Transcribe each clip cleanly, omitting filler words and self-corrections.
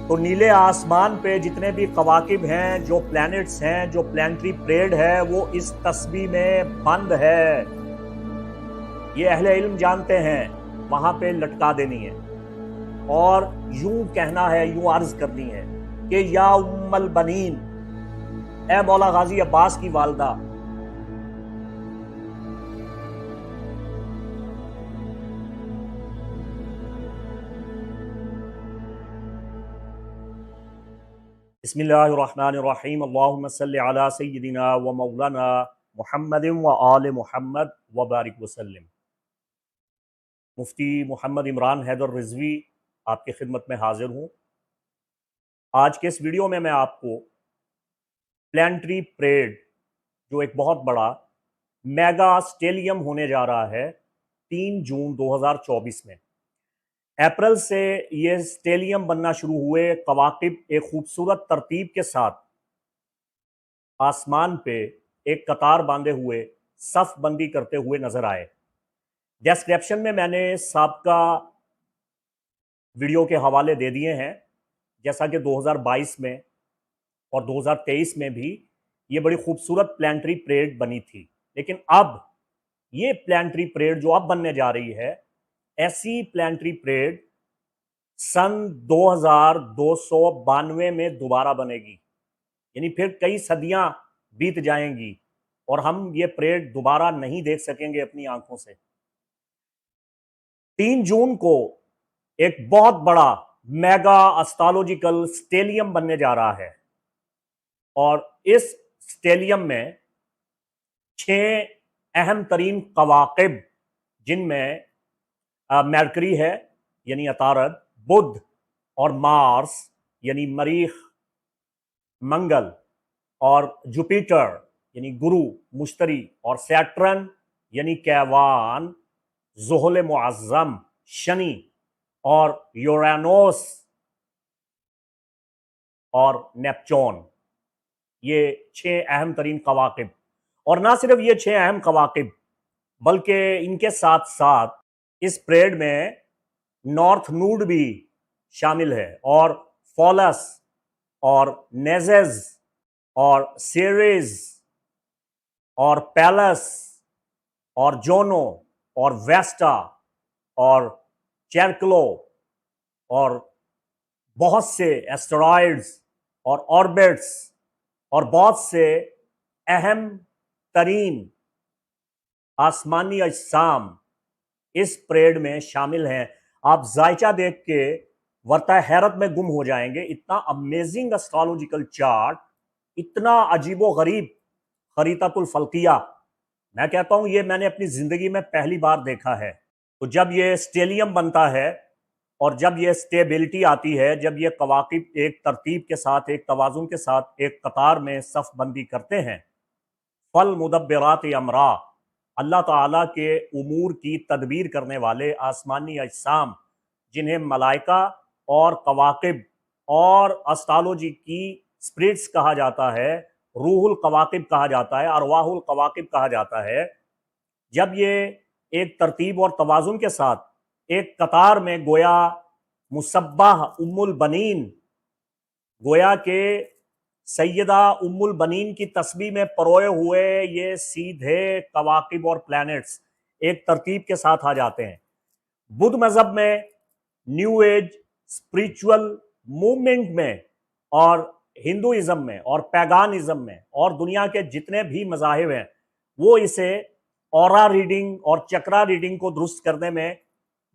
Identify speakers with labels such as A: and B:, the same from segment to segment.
A: تو نیلے آسمان پہ جتنے بھی کواکب ہیں، جو پلانٹس ہیں، جو پلانٹری پریڈ ہے، وہ اس تسبیح میں بند ہے۔ یہ اہل علم جانتے ہیں، وہاں پہ لٹکا دینی ہے اور یوں کہنا ہے، یوں عرض کرنی ہے کہ یا ام البنین، اے مولا غازی عباس کی والدہ، بسم اللہ الرحمن الرحیم، اللہم صلی علی سیدنا و مولانا محمد و آل محمد وبارک وسلم۔ مفتی محمد عمران حیدر رضوی آپ کی خدمت میں حاضر ہوں۔ آج کے اس ویڈیو میں آپ کو پلانٹری پریڈ، جو ایک بہت بڑا میگا اسٹیلیم ہونے جا رہا ہے 3 جون 2024 میں، اپریل سے یہ اسٹیلیم بننا شروع ہوئے، کواکب ایک خوبصورت ترتیب کے ساتھ آسمان پہ ایک قطار باندھے ہوئے صف بندی کرتے ہوئے نظر آئے۔ ڈسکرپشن میں نے سابقہ ویڈیو کے حوالے دے دیے ہیں، جیسا کہ 2022 میں اور 2023 میں بھی یہ بڑی خوبصورت پلانٹری پریڈ بنی تھی، لیکن اب یہ پلانٹری پریڈ جو اب بننے جا رہی ہے، ایسی پلانٹری پریڈ سن 2292 میں دوبارہ بنے گی، یعنی پھر کئی صدیاں بیت جائیں گی اور ہم یہ پریڈ دوبارہ نہیں دیکھ سکیں گے اپنی آنکھوں سے۔ 3 جون کو ایک بہت بڑا میگا اسٹرالوجیکل اسٹیلیم بننے جا رہا ہے، اور اس اسٹیلیم میں 6 اہم ترین کواکب، جن میں مرکری ہے یعنی عطارد، بدھ اور مارس یعنی مریخ منگل، اور جوپیٹر یعنی گرو مشتری، اور سیٹرن یعنی کیوان زحل معظم شنی، اور یورانوس اور نیپچون، یہ 6 اہم ترین کواکب۔ اور نہ صرف یہ 6 اہم کواکب، بلکہ ان کے ساتھ ساتھ اس پریڈ میں نارتھ نوڈ بھی شامل ہے، اور فولس اور نیزز اور سیریز اور پیلس اور جونو اور ویسٹا اور چیرکلو اور بہت سے ایسٹرائڈز اور آربٹس اور بہت سے اہم ترین آسمانی اجسام اس پریڈ میں شامل ہیں۔ آپ ذائچہ دیکھ کے ورطہ حیرت میں گم ہو جائیں گے، اتنا امیزنگ اسٹرالوجیکل چارٹ، اتنا عجیب و غریب خریطۃ الفلکیہ، میں کہتا ہوں یہ میں نے اپنی زندگی میں پہلی بار دیکھا ہے۔ تو جب یہ اسٹیلیم بنتا ہے اور جب یہ اسٹیبلٹی آتی ہے، جب یہ کواکب ایک ترتیب کے ساتھ، ایک توازن کے ساتھ ایک قطار میں صف بندی کرتے ہیں، فالمدبرات امرا، اللہ تعالیٰ کے امور کی تدبیر کرنے والے آسمانی اجسام، جنہیں ملائکہ اور کواکب اور اسٹرالوجی کی اسپرٹس کہا جاتا ہے، روح القواقب کہا جاتا ہے، ارواح القواقب کہا جاتا ہے، جب یہ ایک ترتیب اور توازن کے ساتھ ایک قطار میں گویا مصباح ام البنین، گویا کہ سیدہ ام البنین کی تسبیح میں پروئے ہوئے یہ سیدھے کواکب اور پلانٹس ایک ترتیب کے ساتھ آ جاتے ہیں۔ بدھ مذہب میں، نیو ایج اسپریچول موومنٹ میں، اور ہندوازم میں اور پیگانزم میں اور دنیا کے جتنے بھی مذاہب ہیں، وہ اسے اورا ریڈنگ اور چکرا ریڈنگ کو درست کرنے میں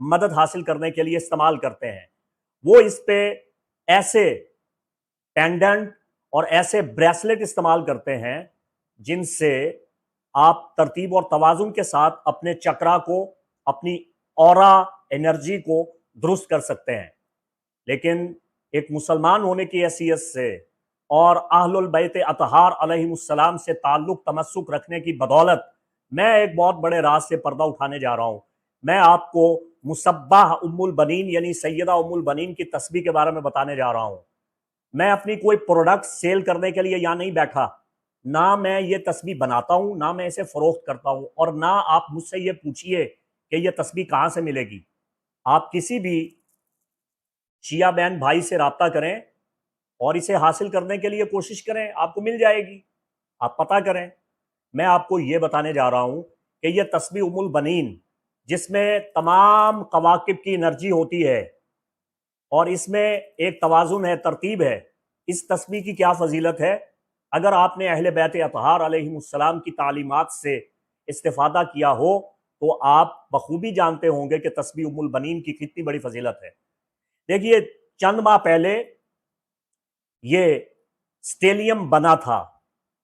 A: مدد حاصل کرنے کے لیے استعمال کرتے ہیں۔ وہ اس پہ ایسے پینڈنٹ اور ایسے بریسلٹ استعمال کرتے ہیں جن سے آپ ترتیب اور توازن کے ساتھ اپنے چکرا کو، اپنی اورا انرجی کو درست کر سکتے ہیں۔ لیکن ایک مسلمان ہونے کی حیثیت سے اور اہل البیت اطہار علیہم السلام سے تعلق تمسک رکھنے کی بدولت، میں ایک بہت بڑے راز سے پردہ اٹھانے جا رہا ہوں۔ میں آپ کو مصباح ام البنین یعنی سیدہ ام البنین کی تسبیح کے بارے میں بتانے جا رہا ہوں۔ میں اپنی کوئی پروڈکٹ سیل کرنے کے لیے یہاں نہیں بیٹھا، نہ میں یہ تسبیح بناتا ہوں، نہ میں اسے فروخت کرتا ہوں، اور نہ آپ مجھ سے یہ پوچھئے کہ یہ تسبیح کہاں سے ملے گی۔ آپ کسی بھی شیعہ بہن بھائی سے رابطہ کریں اور اسے حاصل کرنے کے لیے کوشش کریں، آپ کو مل جائے گی، آپ پتہ کریں۔ میں آپ کو یہ بتانے جا رہا ہوں کہ یہ تسبیح ام البنین جس میں تمام کواکب کی انرجی ہوتی ہے اور اس میں ایک توازن ہے، ترتیب ہے، اس تسبیح کی کیا فضیلت ہے؟ اگر آپ نے اہل بیت اطہار علیہم السلام کی تعلیمات سے استفادہ کیا ہو تو آپ بخوبی جانتے ہوں گے کہ تسبیح ام البنین کی کتنی بڑی فضیلت ہے۔ دیکھیے، چند ماہ پہلے یہ سٹیلیم بنا تھا،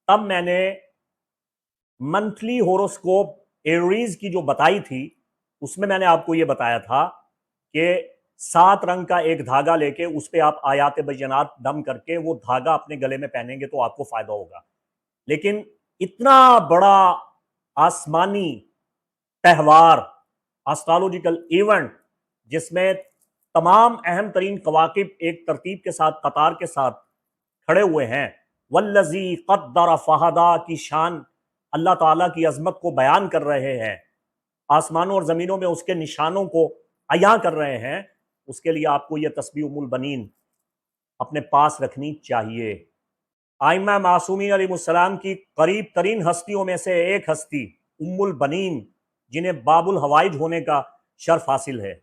A: تب میں نے منتھلی ہوروسکوپ ایریز کی جو بتائی تھی اس میں نے آپ کو یہ بتایا تھا کہ 7 رنگ کا ایک دھاگا لے کے اس پہ آپ آیات بینات دم کر کے وہ دھاگا اپنے گلے میں پہنیں گے تو آپ کو فائدہ ہوگا۔ لیکن اتنا بڑا آسمانی تہوار، آسٹرالوجیکل ایونٹ، جس میں تمام اہم ترین کواکب ایک ترتیب کے ساتھ، قطار کے ساتھ کھڑے ہوئے ہیں، والذی قدر فہدا کی شان اللہ تعالیٰ کی عظمت کو بیان کر رہے ہیں، آسمانوں اور زمینوں میں اس کے نشانوں کو عیاں کر رہے ہیں، اس کے لیے آپ کو یہ تسبیح ام البنین اپنے پاس رکھنی چاہیے۔ آئمہ معصومین علیہ السلام کی قریب ترین ہستیوں میں سے ایک ہستی ام البنین، جنہیں باب الحوائج ہونے کا شرف حاصل ہے،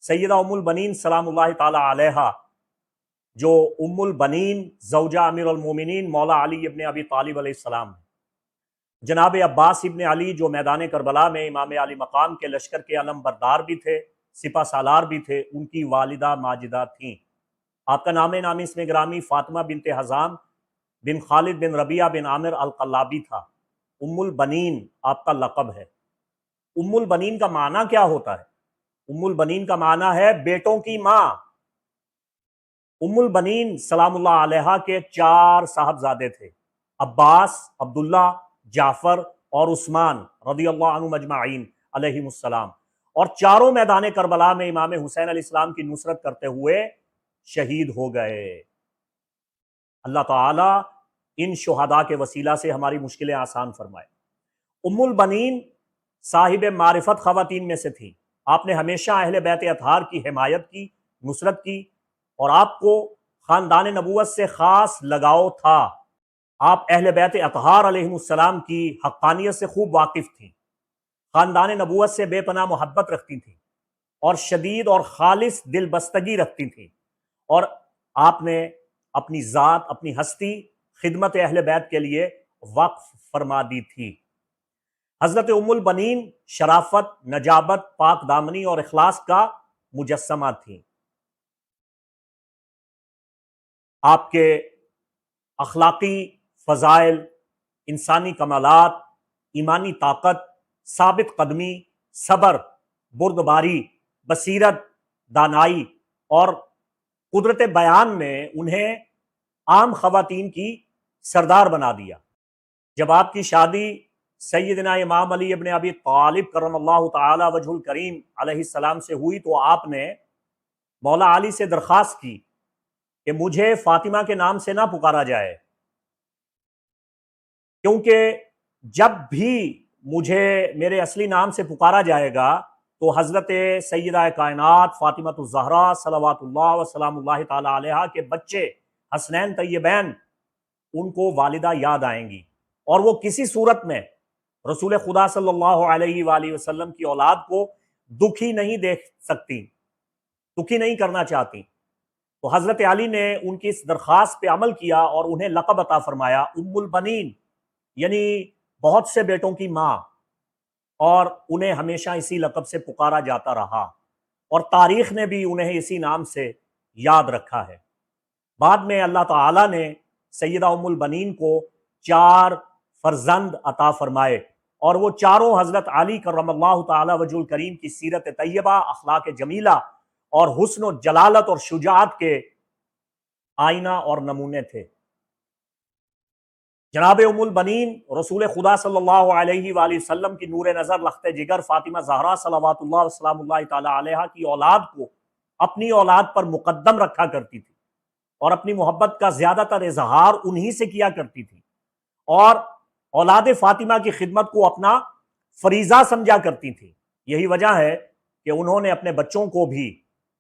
A: سیدہ ام البنین سلام اللہ تعالی علیہا، جو ام البنین زوجہ امیر المومنین مولا علی ابن ابی طالب علیہ السلام، جناب عباس ابن علی جو میدان کربلا میں امام علی مقام کے لشکر کے علم بردار بھی تھے، سپہ سالار بھی تھے، ان کی والدہ ماجدہ تھیں۔ آپ کا نام نامی اسم گرامی فاطمہ بنت حزام بن خالد بن ربیعہ بن عامر القلابی تھا۔ ام البنین آپ کا لقب ہے۔ ام البنین کا معنی کیا ہوتا ہے؟ ام البنین کا معنی ہے بیٹوں کی ماں۔ ام البنین سلام اللہ علیہا کے 4 صاحبزادے تھے، عباس، عبداللہ، جعفر اور عثمان رضی اللہ عنہم اجمعین علیہم السلام، اور چاروں میدان کربلا میں امام حسین علیہ السلام کی نصرت کرتے ہوئے شہید ہو گئے۔ اللہ تعالیٰ ان شہداء کے وسیلہ سے ہماری مشکلیں آسان فرمائے۔ ام البنین صاحب معرفت خواتین میں سے تھیں، آپ نے ہمیشہ اہل بیت اطہار کی حمایت کی، نصرت کی، اور آپ کو خاندان نبوت سے خاص لگاؤ تھا۔ آپ اہل بیت اطہار علیہم السلام کی حقانیت سے خوب واقف تھیں، خاندان نبوت سے بے پناہ محبت رکھتی تھیں اور شدید اور خالص دل بستگی رکھتی تھیں، اور آپ نے اپنی ذات، اپنی ہستی خدمت اہل بیت کے لیے وقف فرما دی تھی۔ حضرت ام البنین شرافت، نجابت، پاک دامنی اور اخلاص کا مجسمہ تھیں۔ آپ کے اخلاقی فضائل، انسانی کمالات، ایمانی طاقت، ثابت قدمی، صبر، بردباری، بصیرت، دانائی اور قدرت بیان نے انہیں عام خواتین کی سردار بنا دیا۔ جب آپ کی شادی سیدنا امام علی ابن ابی طالب کرم اللہ تعالی وجہ الکریم علیہ السلام سے ہوئی تو آپ نے مولا علی سے درخواست کی کہ مجھے فاطمہ کے نام سے نہ پکارا جائے، کیونکہ جب بھی مجھے میرے اصلی نام سے پکارا جائے گا تو حضرت سیدہ کائنات فاطمۃ الزہرا صلوات اللہ وسلام اللہ تعالی علیہا کے بچے حسنین طیبین ان کو والدہ یاد آئیں گی، اور وہ کسی صورت میں رسول خدا صلی اللہ علیہ وآلہ وسلم کی اولاد کو دکھی نہیں دیکھ سکتی، دکھی نہیں کرنا چاہتی۔ تو حضرت علی نے ان کی اس درخواست پہ عمل کیا اور انہیں لقب عطا فرمایا ام البنین، یعنی بہت سے بیٹوں کی ماں، اور انہیں ہمیشہ اسی لقب سے پکارا جاتا رہا، اور تاریخ نے بھی انہیں اسی نام سے یاد رکھا ہے۔ بعد میں اللہ تعالیٰ نے سیدہ ام البنین کو 4 فرزند عطا فرمائے، اور وہ چاروں حضرت علی کرم اللہ تعالی وجہ الکریم کی سیرت طیبہ، اخلاق جمیلہ اور حسن و جلالت اور شجاعت کے آئینہ اور نمونے تھے۔ جناب ام البنین رسول خدا صلی اللہ علیہ وآلہ وسلم کی نور نظر، لخت جگر فاطمہ زہرا صلوات اللہ وسلام اللہ تعالی علیہا کی اولاد کو اپنی اولاد پر مقدم رکھا کرتی تھی، اور اپنی محبت کا زیادہ تر اظہار انہی سے کیا کرتی تھی، اور اولاد فاطمہ کی خدمت کو اپنا فریضہ سمجھا کرتی تھی۔ یہی وجہ ہے کہ انہوں نے اپنے بچوں کو بھی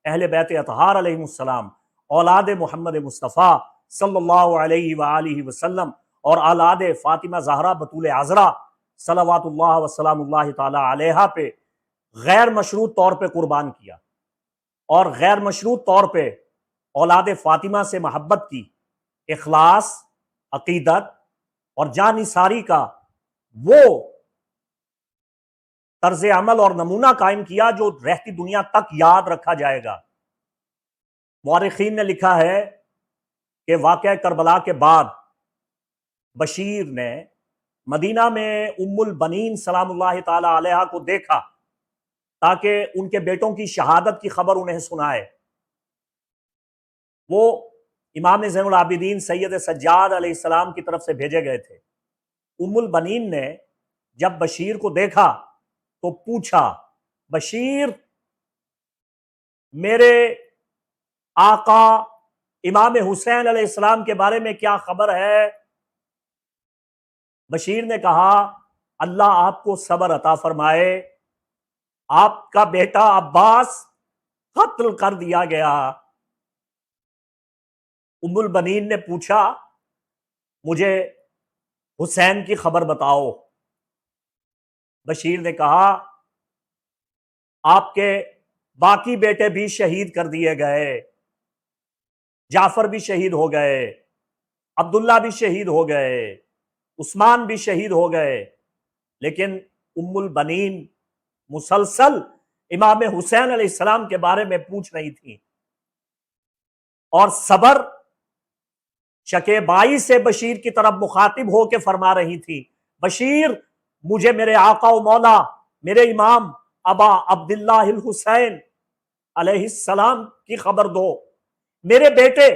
A: اہل بیت اطہار علیہ السلام، اولاد محمد مصطفیٰ صلی اللہ علیہ وآلہ وسلم، اور اولاد فاطمہ زہرا بطول عذرا صلوات اللہ وسلام اللہ تعالی علیہا پہ غیر مشروط طور پہ قربان کیا، اور غیر مشروط طور پہ اولاد فاطمہ سے محبت کی، اخلاص، عقیدت اور جان نثاری کا وہ طرز عمل اور نمونہ قائم کیا جو رہتی دنیا تک یاد رکھا جائے گا۔ مورخین نے لکھا ہے کہ واقعہ کربلا کے بعد بشیر نے مدینہ میں ام البنین سلام اللہ تعالی علیہا کو دیکھا تاکہ ان کے بیٹوں کی شہادت کی خبر انہیں سنائے۔ وہ امام زین العابدین سید سجاد علیہ السلام کی طرف سے بھیجے گئے تھے۔ ام البنین نے جب بشیر کو دیکھا تو پوچھا، بشیر، میرے آقا امام حسین علیہ السلام کے بارے میں کیا خبر ہے؟ بشیر نے کہا، اللہ آپ کو صبر عطا فرمائے، آپ کا بیٹا عباس قتل کر دیا گیا۔ ام البنین نے پوچھا، مجھے حسین کی خبر بتاؤ۔ بشیر نے کہا، آپ کے باقی بیٹے بھی شہید کر دیے گئے، جعفر بھی شہید ہو گئے، عبداللہ بھی شہید ہو گئے، عثمان بھی شہید ہو گئے، لیکن ام البنین مسلسل امام حسین علیہ السلام کے بارے میں پوچھ رہی تھی، اور صبر شکیبائی سے بشیر کی طرف مخاطب ہو کے فرما رہی تھی، بشیر، مجھے میرے آقا و مولا، میرے امام ابا عبداللہ الحسین علیہ السلام کی خبر دو، میرے بیٹے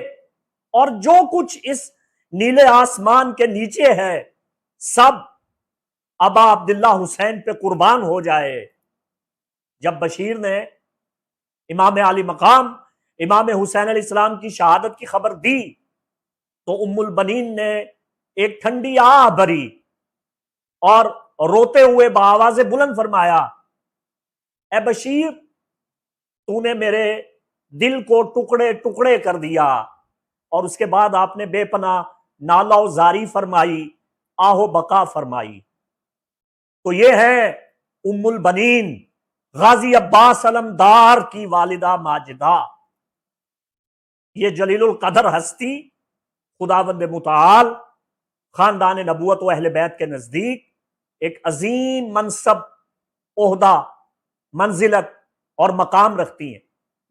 A: اور جو کچھ اس نیلے آسمان کے نیچے ہے سب ابا عبداللہ حسین پہ قربان ہو جائے۔ جب بشیر نے امام علی مقام امام حسین علیہ السلام کی شہادت کی خبر دی تو ام البنین نے ایک ٹھنڈی آہ بھری اور روتے ہوئے بآواز بلند فرمایا، اے بشیر، تو نے میرے دل کو ٹکڑے ٹکڑے کر دیا۔ اور اس کے بعد آپ نے بے پناہ نالہ و زاری فرمائی، آہ و بقا فرمائی۔ تو یہ ہے ام البنین غازی عباس علمدار کی والدہ ماجدہ۔ یہ جلیل القدر ہستی خداوند متعال خاندان نبوت و اہل بیت کے نزدیک ایک عظیم منصب، عہدہ، منزلت اور مقام رکھتی ہیں۔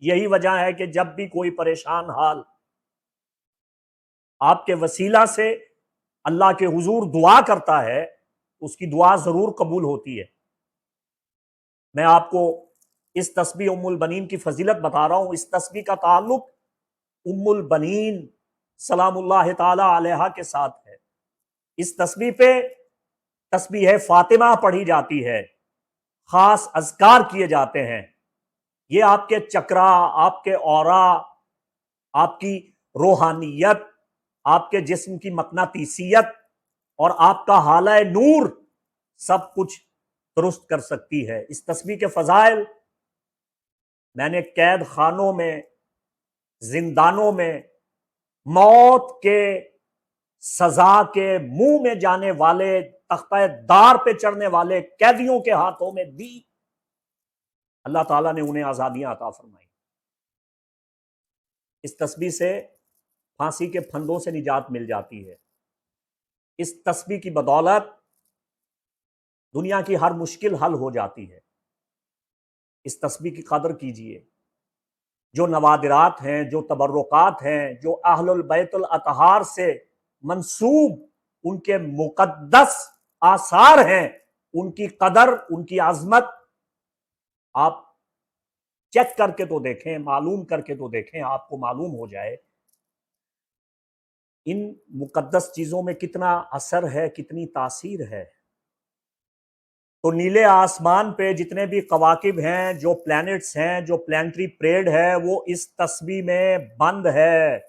A: یہی وجہ ہے کہ جب بھی کوئی پریشان حال آپ کے وسیلہ سے اللہ کے حضور دعا کرتا ہے، اس کی دعا ضرور قبول ہوتی ہے۔ میں آپ کو اس تسبیح ام البنین کی فضیلت بتا رہا ہوں۔ اس تسبیح کا تعلق ام البنین سلام اللہ تعالی علیہا کے ساتھ ہے۔ اس تسبیح پہ تسبیح فاطمہ پڑھی جاتی ہے، خاص اذکار کیے جاتے ہیں۔ یہ آپ کے چکرا، آپ کے اورا، آپ کی روحانیت، آپ کے جسم کی مقناطیسیت اور آپ کا حالہ نور سب کچھ درست کر سکتی ہے۔ اس تسبیح کے فضائل میں نے قید خانوں میں، زندانوں میں، موت کے سزا کے منہ میں جانے والے، تختہ دار پہ چڑھنے والے قیدیوں کے ہاتھوں میں دی۔ اللہ تعالیٰ نے انہیں آزادیاں عطا فرمائی۔ اس تسبیح سے پھانسی کے پھندوں سے نجات مل جاتی ہے۔ اس تسبیح کی بدولت دنیا کی ہر مشکل حل ہو جاتی ہے۔ اس تسبیح کی قدر کیجئے۔ جو نوادرات ہیں، جو تبرکات ہیں، جو اہل البیت الاطہار سے منسوب ان کے مقدس آثار ہیں، ان کی قدر، ان کی عظمت آپ چیک کر کے تو دیکھیں، معلوم کر کے تو دیکھیں، آپ کو معلوم ہو جائے ان مقدس چیزوں میں کتنا اثر ہے، کتنی تاثیر ہے۔ تو نیلے آسمان پہ جتنے بھی کواکب ہیں، جو پلانٹس ہیں، جو پلانٹری پریڈ ہے، وہ اس تسبیح میں بند ہے۔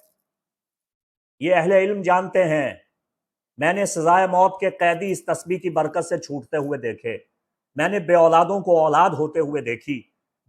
A: یہ اہل علم جانتے ہیں۔ میں نے سزائے موت کے قیدی اس تسبیح کی برکت سے چھوٹتے ہوئے دیکھے، میں نے بے اولادوں کو اولاد ہوتے ہوئے دیکھی،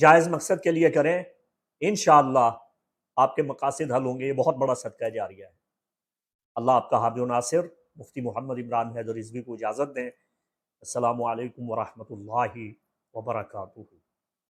A: جائز مقصد کے لیے کریں، انشاءاللہ آپ کے مقاصد حل ہوں گے۔ یہ بہت بڑا صدقہ جاریہ ہے۔ اللہ آپ کا حامی و ناصر مفتی محمد عمران حیدر رضوی کو اجازت دیں۔ السلام علیکم ورحمۃ اللہ وبرکاتہ۔